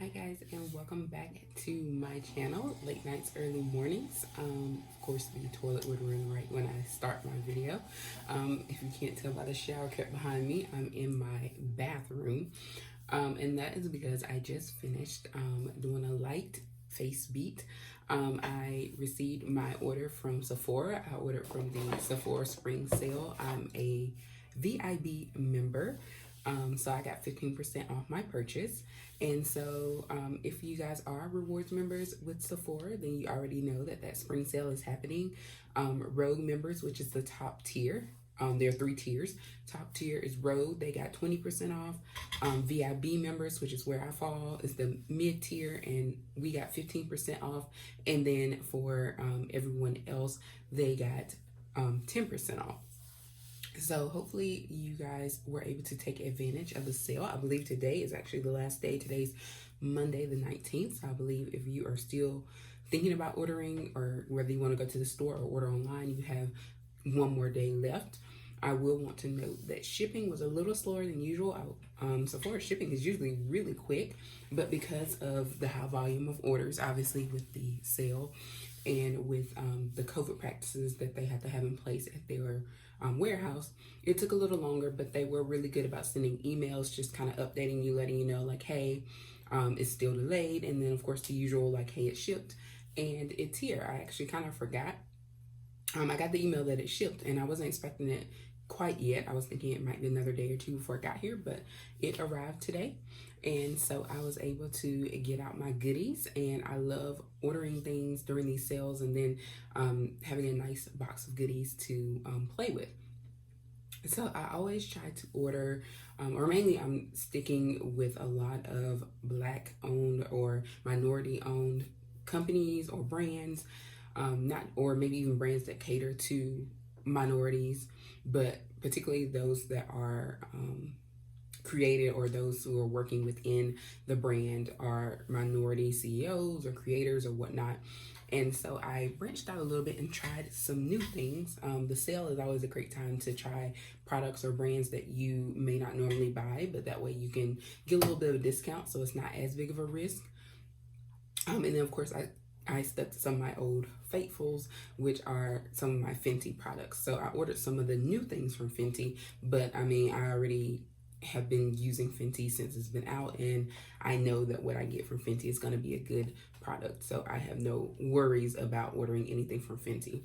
Hi guys, and welcome back to my channel, Late Nights, Early Mornings. Of course, the toilet would run right when I start my video. If you can't tell by the shower cap behind me, I'm in my bathroom. And that is because I just finished doing a light face beat. I received my order from Sephora. I ordered from the Sephora Spring sale. I'm a v.I.b member. So I got 15% off my purchase. And so if you guys are rewards members with Sephora, then you already know that that spring sale is happening. Rogue members, which is the top tier, there are 3 tiers. Top tier is Rogue, they got 20% off. v.I.b members, which is where I fall, is the mid tier, and we got 15% off. And then for everyone else, they got 10% off. So hopefully you guys were able to take advantage of the sale. I believe today is actually the last day. Today's Monday the 19th. So I believe if you are still thinking about ordering, or whether you want to go to the store or order online, you have one more day left. I will want to note that shipping was a little slower than usual. Sephora shipping is usually really quick, but because of the high volume of orders, obviously with the sale and with the COVID practices that they had to have in place at their warehouse, it took a little longer, but they were really good about sending emails, just kind of updating you, letting you know like, hey, it's still delayed. And then of course the usual like, hey, it shipped and it's here. I actually kind of forgot. I got the email that it shipped and I wasn't expecting it quite yet. I was thinking it might be another day or two before it got here, but it arrived today. And so I was able to get out my goodies, and I love ordering things during these sales and then having a nice box of goodies to play with. So I always try to order, or mainly I'm sticking with a lot of Black owned or minority owned companies or brands, or maybe even brands that cater to minorities, but particularly those that are created, or those who are working within the brand are minority CEOs or creators or whatnot. And so I branched out a little bit and tried some new things. The sale is always a great time to try products or brands that you may not normally buy, but that way you can get a little bit of a discount, so it's not as big of a risk. And then of course I stuck to some of my old faithfuls, which are some of my Fenty products. So I ordered some of the new things from Fenty, but I mean, I already have been using Fenty since it's been out, and I know that what I get from Fenty is going to be a good product, so I have no worries about ordering anything from Fenty.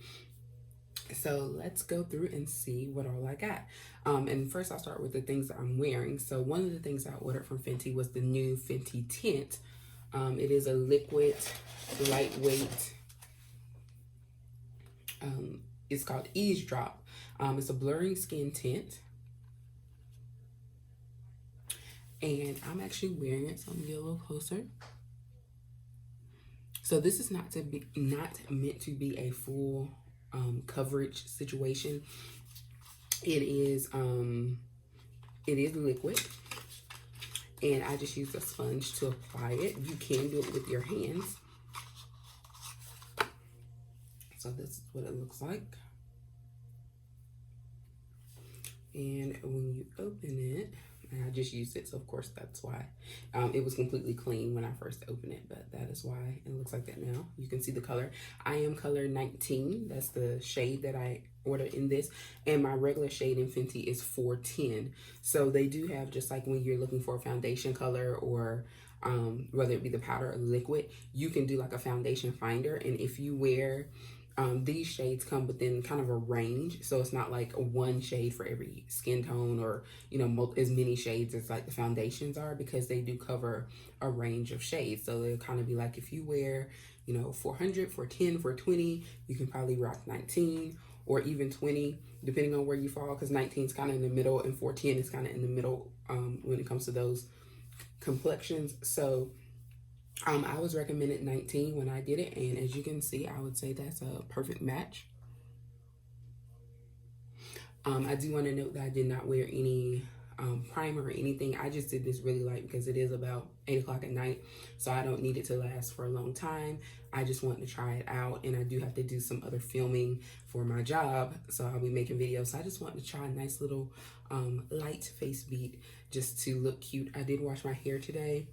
So let's go through and see what all I got. And first I'll start with the things that I'm wearing. So one of the things I ordered from Fenty was the new Fenty Tint. It is a liquid, lightweight, it's called Eavesdrop. It's a blurring skin tint. And I'm actually wearing it, so I'm gonna get a little closer. So this is not meant to be a full coverage situation. It is liquid, and I just use a sponge to apply it. You can do it with your hands. So this is what it looks like. And when you open it, and I just used it, so of course that's why. It was completely clean when I first opened it, but that is why it looks like that now. You can see the color. I am color 19. That's the shade that I ordered in this. And my regular shade in Fenty is 410. So they do have, just like when you're looking for a foundation color, or whether it be the powder or the liquid, you can do like a foundation finder. And if you wear these shades come within kind of a range, so it's not like one shade for every skin tone, or you know, as many shades as like the foundations are, because they do cover a range of shades. So they'll kind of be like, if you wear, you know, 400, 410, 420, you can probably rock 19 or even 20, depending on where you fall, because 19 is kind of in the middle and 410 is kind of in the middle when it comes to those complexions. So I was recommended 19 when I did it, and as you can see, I would say that's a perfect match. I do want to note that I did not wear any primer or anything. I just did this really light because it is about 8 o'clock at night, so I don't need it to last for a long time. I just wanted to try it out, and I do have to do some other filming for my job, so I'll be making videos. So I just wanted to try a nice little light face beat just to look cute. I did wash my hair today.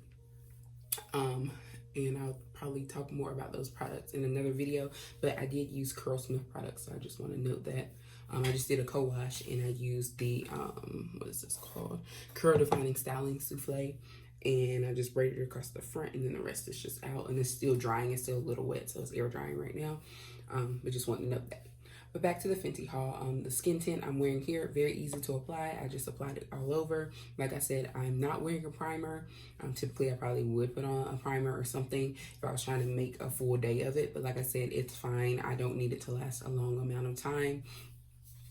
And I'll probably talk more about those products in another video, but I did use Curlsmith products, so I just want to note that. I just did a co-wash and I used the, what is this called? Curl Defining Styling Souffle. And I just braided it across the front, and then the rest is just out, and it's still drying. It's still a little wet, so it's air drying right now. But just wanted to note that. But back to the Fenty haul. The skin tint I'm wearing here, very easy to apply. I just applied it all over. Like I said, I'm not wearing a primer. Typically, I probably would put on a primer or something if I was trying to make a full day of it. But like I said, it's fine. I don't need it to last a long amount of time.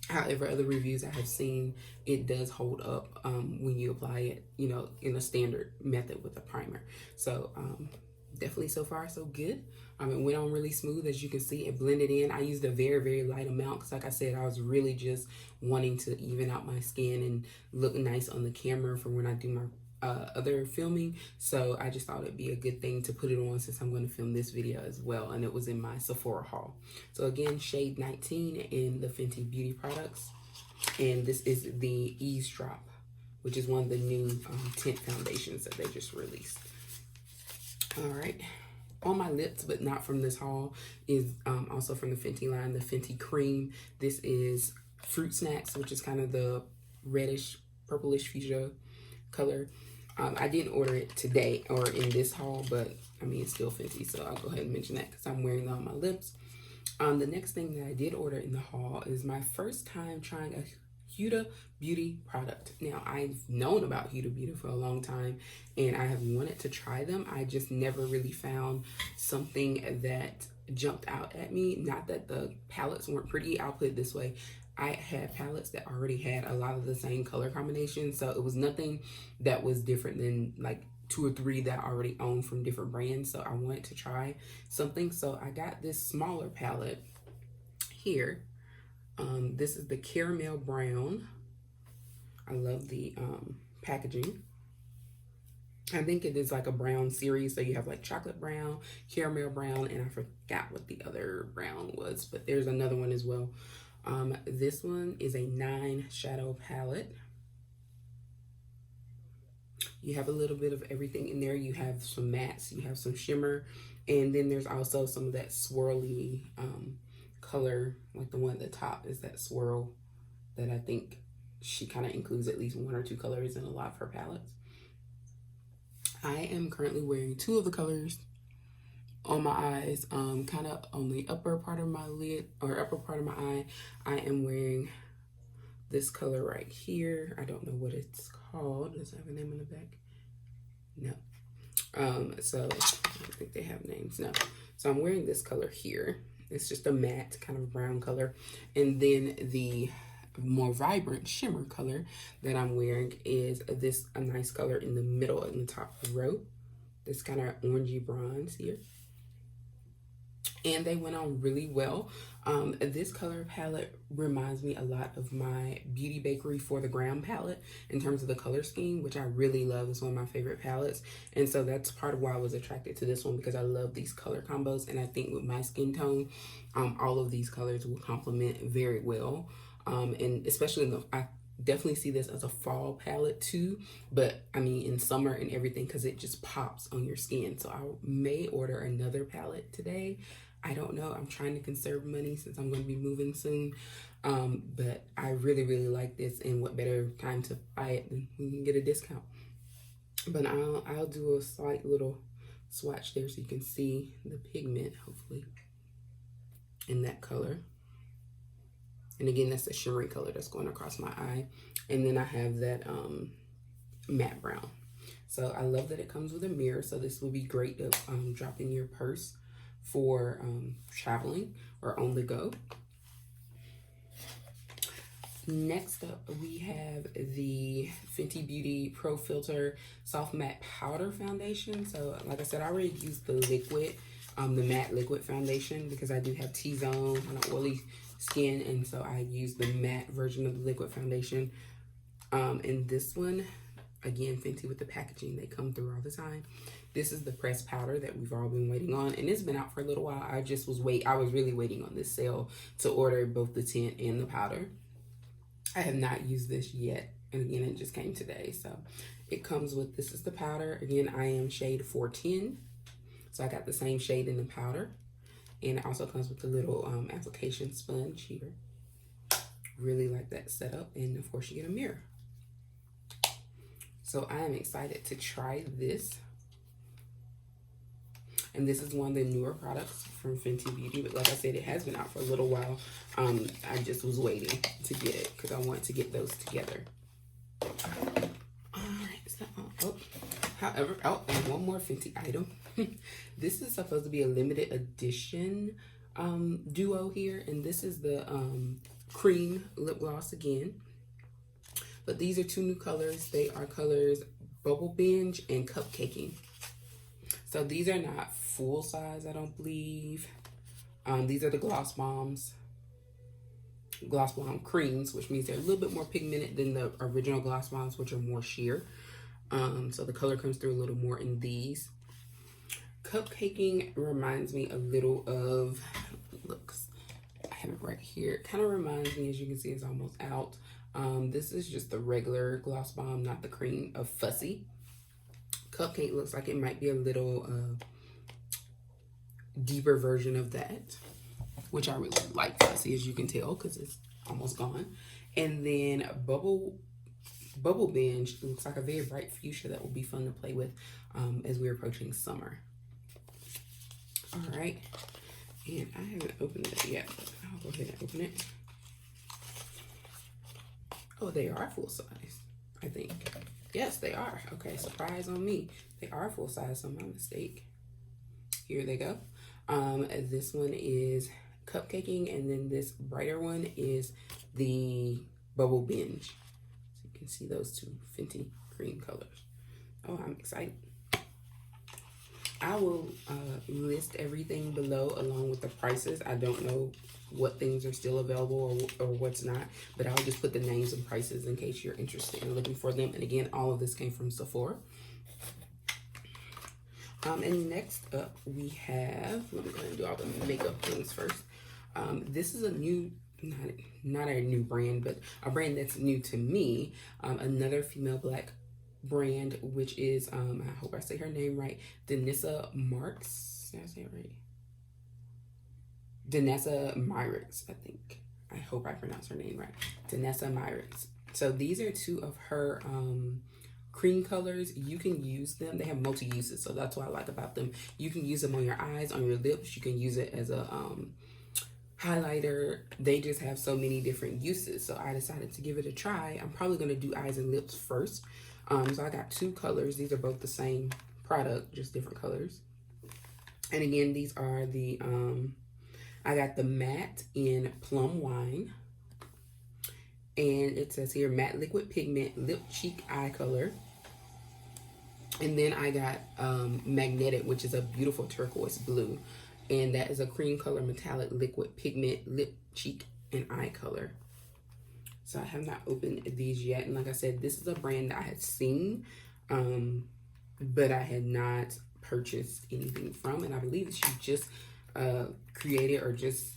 However, other reviews I have seen, it does hold up when you apply it, you know, in a standard method with a primer. So definitely so far so good. It went on really smooth. As you can see, it blended in. I used a very, very light amount because, like I said, I was really just wanting to even out my skin and look nice on the camera for when I do my other filming. So I just thought it'd be a good thing to put it on since I'm going to film this video as well, and it was in my Sephora haul. So again, shade 19 in the Fenty Beauty products, and this is the Ease Drop, which is one of the new tint foundations that they just released. All right, on my lips, but not from this haul, is also from the Fenty line, the Fenty Cream. This is Fruit Snacks, which is kind of the reddish purplish fuchsia color. I didn't order it today or in this haul, but I mean, it's still Fenty, so I'll go ahead and mention that because I'm wearing that on my lips. The next thing that I did order in the haul is my first time trying a Huda Beauty product. Now, I've known about Huda Beauty for a long time, and I have wanted to try them. I just never really found something that jumped out at me. Not that the palettes weren't pretty, I'll put it this way. I had palettes that already had a lot of the same color combinations, so it was nothing that was different than like 2 or 3 that I already own from different brands. So I wanted to try something, so I got this smaller palette here. This is the Caramel Brown. I love the packaging. I think it is like a brown series, so you have like chocolate brown, caramel brown, and I forgot what the other brown was, but there's another one as well. This one is a 9 shadow palette. You have a little bit of everything in there. You have some mattes, you have some shimmer, and then there's also some of that swirly color, like the one at the top is that swirl that I think she kind of includes at least 1 or 2 colors in a lot of her palettes. I am currently wearing 2 of the colors on my eyes, kind of on the upper part of my lid or upper part of my eye. I am wearing this color right here. I don't know what it's called. Does it have a name on the back? No. So I don't think they have names. No. So I'm wearing this color here. It's just a matte kind of brown color. And then the more vibrant shimmer color that I'm wearing is this a nice color in the middle in the top row. This kind of orangey bronze here. And they went on really well. This color palette reminds me a lot of my Beauty Bakery For the Gram palette in terms of the color scheme, which I really love. It's one of my favorite palettes. And so that's part of why I was attracted to this one, because I love these color combos. And I think with my skin tone, all of these colors will complement very well. And especially I definitely see this as a fall palette too, but I mean in summer and everything, because it just pops on your skin. So I may order another palette today. I don't know. I'm trying to conserve money since I'm going to be moving soon. But I really, really like this, and what better time to buy it than when you can get a discount. But I'll do a slight little swatch there so you can see the pigment, hopefully, in that color. And again, that's the shimmery color that's going across my eye. And then I have that matte brown. So I love that it comes with a mirror. So this will be great to drop in your purse for traveling or on the go. Next up, we have the Fenty Beauty Pro-filter Soft Matte Powder Foundation. So like I said, I already used the liquid, the matte liquid foundation, because I do have T-zone and oily skin, and so I use the matte version of the liquid foundation. And this one, again, Fenty with the packaging, they come through all the time. This is the pressed powder that we've all been waiting on, and it's been out for a little while. I was really waiting on this sale to order both the tint and the powder. I have not used this yet, and again, it just came today, so It comes with, this is the powder. Again, I am shade 410. So I got the same shade in the powder. And it also comes with the little application sponge here. Really like that setup. And of course you get a mirror. So I am excited to try this. And this is one of the newer products from Fenty Beauty. But like I said, it has been out for a little while. I just was waiting to get it because I wanted to get those together. Alright, so, however, and one more Fenty item. This is supposed to be a limited edition duo here. And this is the cream lip gloss again. But these are two new colors. They are colors Bubble Binge and Cupcaking. So these are not full size, I don't believe. These are the Gloss Bombs. Gloss Bomb creams, which means they're a little bit more pigmented than the original Gloss Bombs, which are more sheer. So the color comes through a little more in these. Cupcaking reminds me a little of, looks, I have it right here. It kind of reminds me, as you can see, it's almost out. This is just the regular Gloss Bomb, not the cream, of Fussy. Cupcake looks like it might be a little deeper version of that, which I really like Fussy, as you can tell, because it's almost gone. And then Bubble Binge looks like a very bright fuchsia that will be fun to play with as we're approaching summer. All right, and I haven't opened it yet, but I'll go ahead and open it. Oh, they are full size, I think. Yes, they are. Okay, surprise on me. They are full size, so my mistake. Here they go. This one is Cupcaking, and then this brighter one is the Bubble Binge. So you can see those two Fenty cream colors. Oh, I'm excited. I will list everything below along with the prices. I don't know what things are still available or what's not, but I'll just put the names and prices in case you're interested in looking for them. And again, all of this came from Sephora. And next up we have, let me go ahead and do all the makeup things first. This is a new, not a new brand, but a brand that's new to me. Another female black brand, which is, I hope I say her name right, Danessa Myricks. Did I say it right? Danessa Myricks, I think. I hope I pronounced her name right. Danessa Myricks. So these are two of her cream colors. You can use them. They have multi-uses, so that's what I like about them. You can use them on your eyes, on your lips. You can use it as a highlighter. They just have so many different uses, so I decided to give it a try. I'm probably going to do eyes and lips first. So I got two colors. These are both the same product, just different colors. And again, these are the I got the matte in Plum Wine. And it says here, matte liquid pigment, lip cheek eye color. And then I got Magnetic, which is a beautiful turquoise blue. And that is a cream color metallic liquid pigment, lip cheek and eye color. So I have not opened these yet. And like I said, this is a brand that I had seen, but I had not purchased anything from. And I believe she just created or just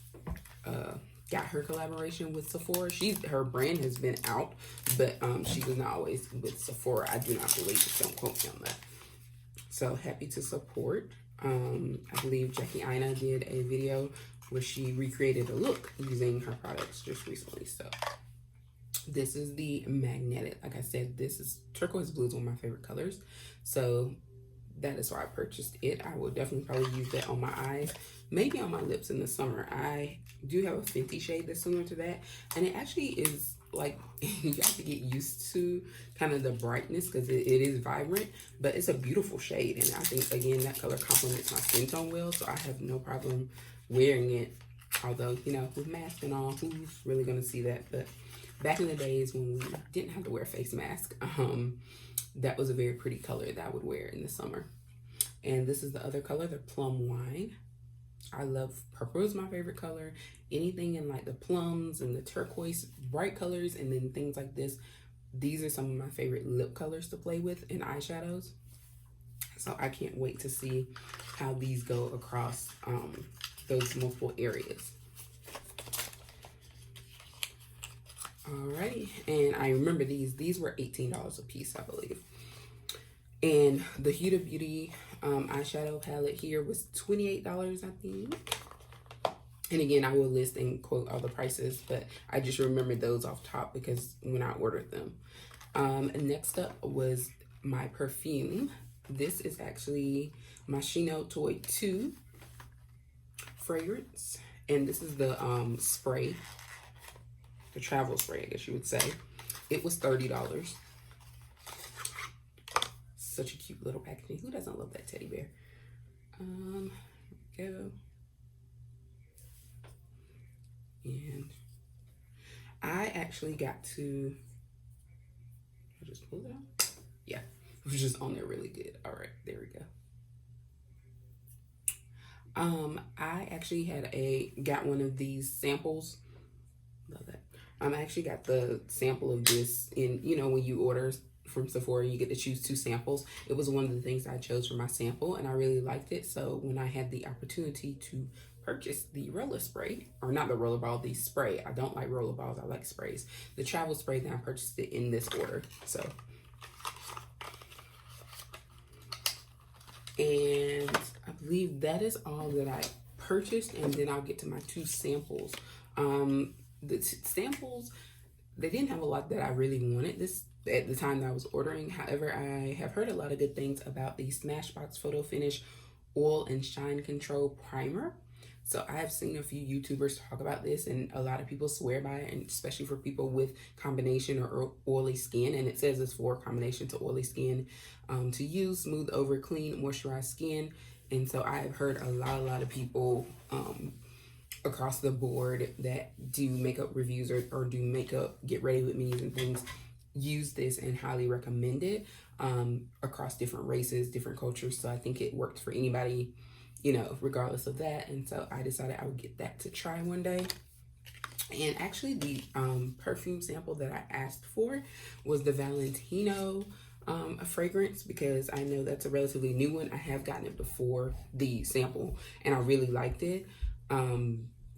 got her collaboration with Sephora. Her brand has been out, but she was not always with Sephora. I do not believe. Don't quote me on that. So happy to support. I believe Jackie Aina did a video where she recreated a look using her products just recently. So this is the Magnetic. Like I said, this is turquoise blue is one of my favorite colors. So that is why I purchased it. I will definitely probably use that on my eyes, maybe on my lips in the summer. I do have a Fenty shade that's similar to that. And it actually is like, you have to get used to kind of the brightness because it is vibrant, but it's a beautiful shade. And I think, again, that color complements my skin tone well. So I have no problem wearing it. Although, you know, with mask and all, who's really going to see that? But back in the days when we didn't have to wear a face mask, that was a very pretty color that I would wear in the summer. And this is the other color, the Plum Wine. I love purple is my favorite color. Anything in like the plums and the turquoise, bright colors, and then things like this. These are some of my favorite lip colors to play with in eyeshadows. So I can't wait to see how these go across those multiple areas. Alrighty, and I remember these were $18 a piece, I believe. And the Huda Beauty eyeshadow palette here was $28, I think. And again, I will list and quote all the prices, but I just remembered those off top because when I ordered them. Next up was my perfume. This is actually Moschino Toy 2 fragrance. And this is the spray, the travel spray, I guess you would say. It was $30. Such a cute little packaging. Who doesn't love that teddy bear? Here we go. And I actually got to, I just pulled it out. Yeah, it was just on there really good. All right, there we go. I actually got one of these samples. Love that. I actually got the sample of this in, you know, when you order from Sephora, you get to choose 2 samples. It was one of the things I chose for my sample, and I really liked it. So when I had the opportunity to purchase the roller spray, or not the roller ball, the spray. I don't like roller balls, I like sprays. The travel spray, then I purchased it in this order. So, and I believe that is all that I purchased, and then I'll get to my 2 samples. The samples, they didn't have a lot that I really wanted this at the time that I was ordering. However, I have heard a lot of good things about the Smashbox Photo Finish Oil and Shine Control Primer. So I have seen a few YouTubers talk about this, and a lot of people swear by it, and especially for people with combination or oily skin. And it says it's for combination to oily skin, to use, smooth over, clean, moisturized skin. And so I have heard a lot of people across the board that do makeup reviews or do makeup get ready with me's and things use this and highly recommend it across different races, different cultures. So I think it worked for anybody, you know, regardless of that. And so I decided I would get that to try one day. And actually the perfume sample that I asked for was the Valentino fragrance, because I know that's a relatively new one. I have gotten it before, the sample, and I really liked it.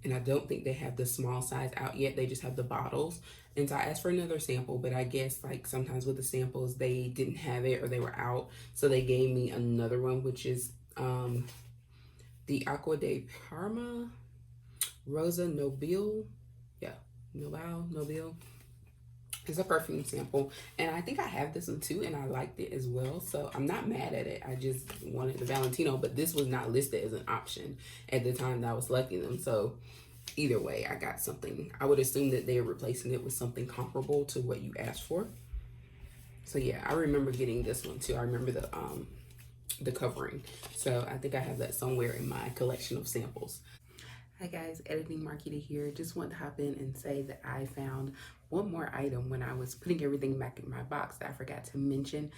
And I don't think they have the small size out yet. They just have the bottles. And so I asked for another sample, but I guess like sometimes with the samples, they didn't have it or they were out. So they gave me another one, which is the Aqua de Parma Rosa Nobile. Yeah, Nobile. It's a perfume sample, and I think I have this one too, and I liked it as well. So I'm not mad at it. I just wanted the Valentino, but this was not listed as an option at the time that I was selecting them. So either way, I got something. I would assume that they're replacing it with something comparable to what you asked for. So yeah, I remember getting this one too. I remember the covering. So I think I have that somewhere in my collection of samples. Hi guys, Editing Marquita here. Just want to hop in and say that I found one more item when I was putting everything back in my box that I forgot to mention.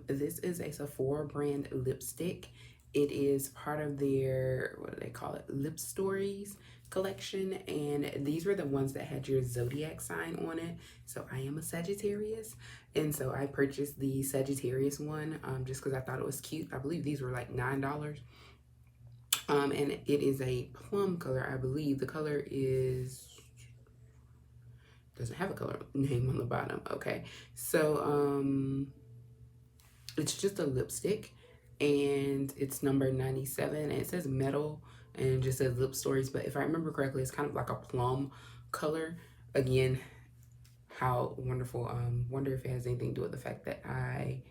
This is a Sephora brand lipstick. It is part of their, what do they call it, Lipstories collection, and these were the ones that had your zodiac sign on it. So I am a Sagittarius, and so I purchased the Sagittarius one just because I thought it was cute. I believe these were like $9. And it is a plum color, I believe. The color is, doesn't have a color name on the bottom. Okay, so it's just a lipstick, and it's number 97, and it says metal and just says Lipstories, but if I remember correctly, it's kind of like a plum color. Again, how wonderful. Wonder if it has anything to do with the fact that I,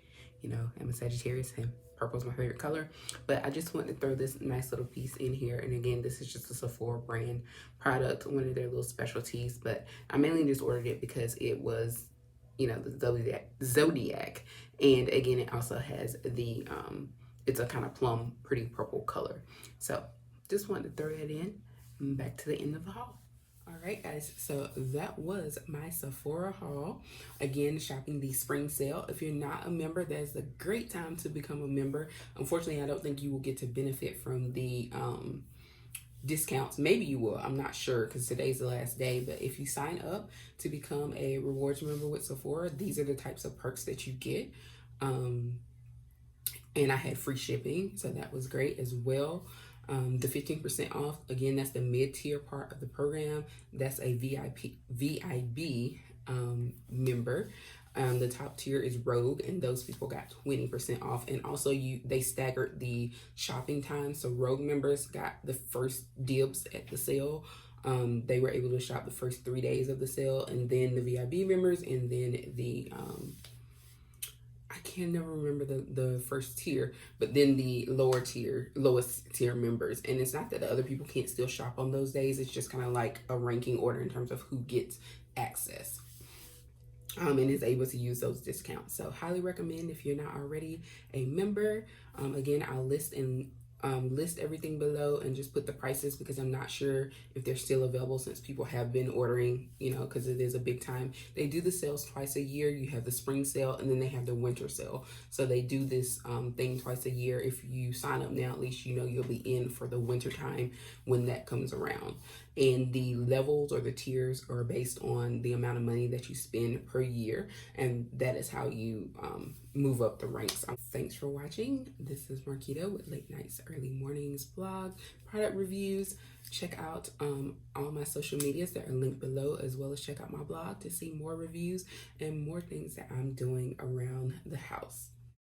you know, am a Sagittarius and purple is my favorite color. But I just wanted to throw this nice little piece in here. And again, this is just a Sephora brand product, one of their little specialties, but I mainly just ordered it because it was, you know, the zodiac. And again, it also has the it's a kind of plum, pretty purple color. So just wanted to throw that in. Back to the end of the haul. All right, guys, so that was my Sephora haul. Again, shopping the spring sale. If you're not a member, that's a great time to become a member. Unfortunately, I don't think you will get to benefit from the discounts. Maybe you will, I'm not sure, because today's the last day. But if you sign up to become a rewards member with Sephora, these are the types of perks that you get. And I had free shipping, so that was great as well. The 15% off, again, that's the mid-tier part of the program. That's a V.I.B. Member. The top tier is Rogue, and those people got 20% off. And also they staggered the shopping time, so Rogue members got the first dibs at the sale. They were able to shop the first 3 days of the sale, and then the v.I.b members, and then the I can never remember the first tier, but then the lowest tier members. And it's not that the other people can't still shop on those days. It's just kind of like a ranking order in terms of who gets access. And is able to use those discounts. So highly recommend if you're not already a member. Again, I'll list everything below and just put the prices, because I'm not sure if they're still available since people have been ordering, because it is a big time. They do the sales twice a year. You have the spring sale, and then they have the winter sale. So they do this thing twice a year. If you sign up now, at least you'll be in for the winter time when that comes around. And the levels or the tiers are based on the amount of money that you spend per year, and that is how you move up the ranks. Thanks for watching. This is Marquita with Late Nights Early Mornings blog, product reviews. Check out all my social medias that are linked below, as well as check out my blog to see more reviews and more things that I'm doing around the house.